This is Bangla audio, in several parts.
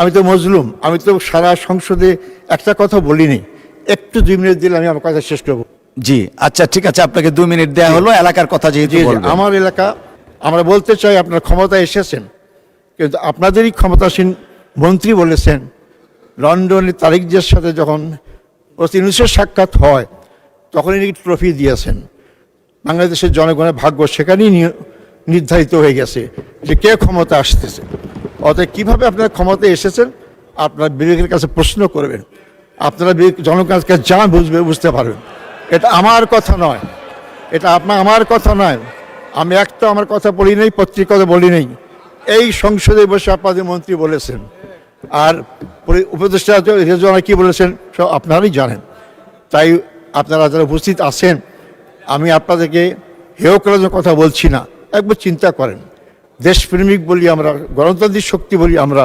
আমি তো মজলুম, আমি তো সারা সংসদে একটা কথা বলিনি। একটু 2 মিনিট দিলে আমি আমার কথা শেষ করবো। জি আচ্ছা, ঠিক আছে, আপনাকে 2 মিনিট দেয়া হলো এলাকার কথা যেহেতু বলবেন। আমার এলাকা, আমরা বলতে চাই আপনার ক্ষমতায় এসেছেন, কিন্তু আপনাদেরই ক্ষমতাসীন মন্ত্রী বলেছেন লন্ডনের তারিক জিয়ার সাথে যখন ইউনূসের সাক্ষাৎ হয় তখনই নাকি ট্রফি দিয়েছেন। বাংলাদেশের জনগণের ভাগ্য সেখানেই নির্ধারিত হয়ে গেছে যে কে ক্ষমতা আসতেছে। অতএব কীভাবে আপনারা ক্ষমতায় এসেছেন আপনারা বিবেকের কাছে প্রশ্ন করবেন, আপনারা জনগণের কাছে যা বুঝতে পারবেন। এটা আমার কথা নয়, এটা আমার কথা নয়। আমি একটা আমার কথা বলি নেই, পত্রিকাতে বলি নেই, এই সংসদে বসে আপনাদের মন্ত্রী বলেছেন। আর উপদেষ্টা রেজওয়ানা কি বলেছেন সব আপনারাই জানেন। তাই আপনারা যারা উপস্থিত আছেন, আমি আপনাদেরকে হেয় করার জন্য কথা বলছি না। একবার চিন্তা করেন, দেশপ্রেমিক বলি আমরা, গণতান্ত্রিক শক্তি বলি আমরা,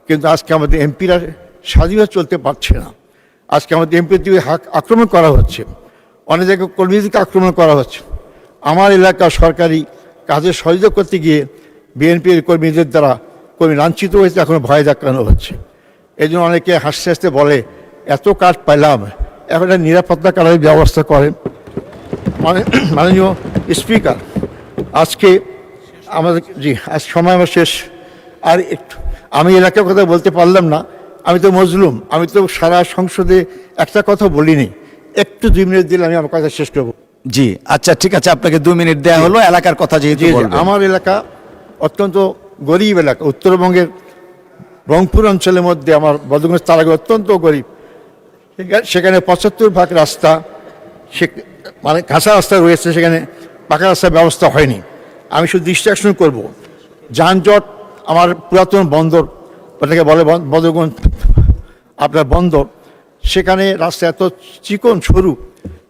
কিন্তু আজকে আমাদের এমপিরা স্বাধীনভাবে চলতে পারছে না। আজকে আমাদের এমপির দিকে আক্রমণ করা হচ্ছে, অনেক জায়গায় কর্মীদেরকে আক্রমণ করা হচ্ছে। আমার এলাকা সরকারি কাজে সহযোগিতা করতে গিয়ে বিএনপির কর্মীদের দ্বারা কর্মী লাঞ্ছিত হয়েছে, এখন ভয় দেখানো হচ্ছে। এই জন্য অনেকে হাসতে হাসতে বলে এত কাঠ পাইলাম, এখন একটা নিরাপত্তা কার্ডের ব্যবস্থা করেন। মাননীয় স্পিকার, আজকে আমাদের আজ সময় আমার শেষ। আর একটু আমি এলাকার কথা বলতে পারলাম না, আমি তো মজলুম, আমি তো সারা সংসদে একটা কথা বলিনি। একটু 2 মিনিট দিলে আমি আমার কথা শেষ করবো। জি আচ্ছা, ঠিক আছে, আপনাকে 2 মিনিট দেয়া হলো এলাকার কথা যেহেতু বলবেন। আমার এলাকা অত্যন্ত গরিব এলাকা, উত্তরবঙ্গের রংপুর অঞ্চলের মধ্যে আমার বদরগঞ্জ তারাগঞ্জ অত্যন্ত গরিব। সেখানে 75% রাস্তা মানে কাঁচা রাস্তা রয়েছে, সেখানে পাকা রাস্তার ব্যবস্থা হয়নি। আমি শুধু দৃষ্টি আকর্ষণ করবো, যানজট আমার পুরাতন বন্দর, ওটাকে বলে বদরগঞ্জ আপনার বন্দর, সেখানে রাস্তা এত চিকন সরু,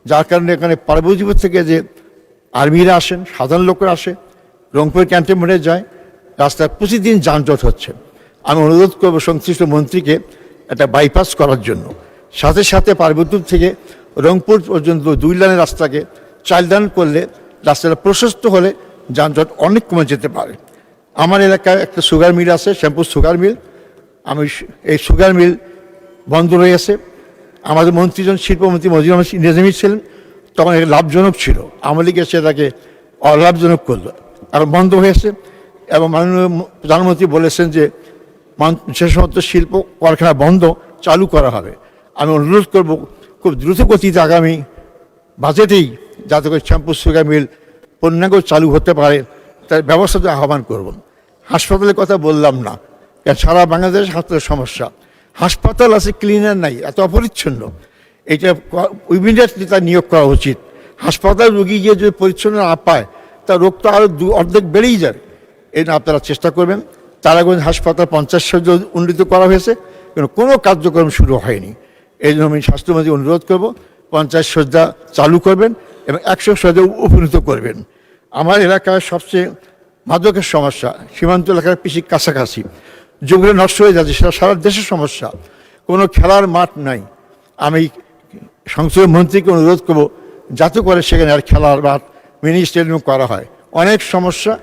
যার কারণে এখানে পার্বতীপুর থেকে যে আর্মিরা আসেন, সাধারণ লোকরা আসে, রংপুর ক্যান্টনমেন্টে যায়, রাস্তায় প্রতিদিন যানজট হচ্ছে। আমি অনুরোধ করবো সংশ্লিষ্ট মন্ত্রীকে একটা বাইপাস করার জন্য, সাথে সাথে পার্বতীপুর থেকে রংপুর পর্যন্ত 2 লেনের রাস্তাকে 4 লেন করলে রাস্তাটা প্রশস্ত হলে যানজট অনেক কমে যেতে পারে। আমার এলাকায় একটা সুগার মিল আছে, শ্যামপুর সুগার মিল। আমি এই সুগার মিল বন্ধ রয়েছে। আমাদের মন্ত্রীজন শিল্পমন্ত্রী মজিদুর রহমান নিজামী ছিলেন, তখন এটা লাভজনক ছিল, আওয়ামী লীগ সেটাকে অলাভজনক করলো, এখন বন্ধ হয়েছে। এবং মাননীয় প্রধানমন্ত্রী বলেছেন যে সে সমস্ত শিল্প কারখানা বন্ধ চালু করা হবে। আমি অনুরোধ করব খুব দ্রুত গতিতে আগামী বাজেটেই যাতে করে শ্যামপুর সুগার মিল পূর্ণাঙ্গ চালু হতে পারে তার ব্যবস্থা আহ্বান করব। হাসপাতালের কথা বললাম না, কারণ সারা বাংলাদেশ হাসপাতালের সমস্যা। হাসপাতাল আছে, ক্লিনার নাই, এত অপরিচ্ছন্ন। এটা ইমিডিয়েটলি তার নিয়োগ করা উচিত। হাসপাতাল রোগী গিয়ে যদি পরিচ্ছন্ন না পায় তার রোগ তো আরও অর্ধেক বেড়েই যায়। এই জন্য আপনারা চেষ্টা করবেন। তারাগঞ্জ হাসপাতাল 50 শয্যা উন্নীত করা হয়েছে, কিন্তু কোনো কার্যক্রম শুরু হয়নি। এই জন্য আমি স্বাস্থ্যমন্ত্রী অনুরোধ করব 50 শয্যা চালু করবেন এবং 100 শয্যা উপনীত করবেন। আমার এলাকায় সবচেয়ে মাদকের সমস্যা, সীমান্ত এলাকার বেশি কাছাকাছি, যেগুলো নষ্ট হয়ে যাচ্ছে, সেটা সারা দেশের সমস্যা। কোনো খেলার মাঠ নাই। আমি সংসদীয় মন্ত্রীকে অনুরোধ করব যাতে করে সেখানে আর খেলার মাঠ, মিনি স্টেডিয়াম করা হয়। অনেক সমস্যা।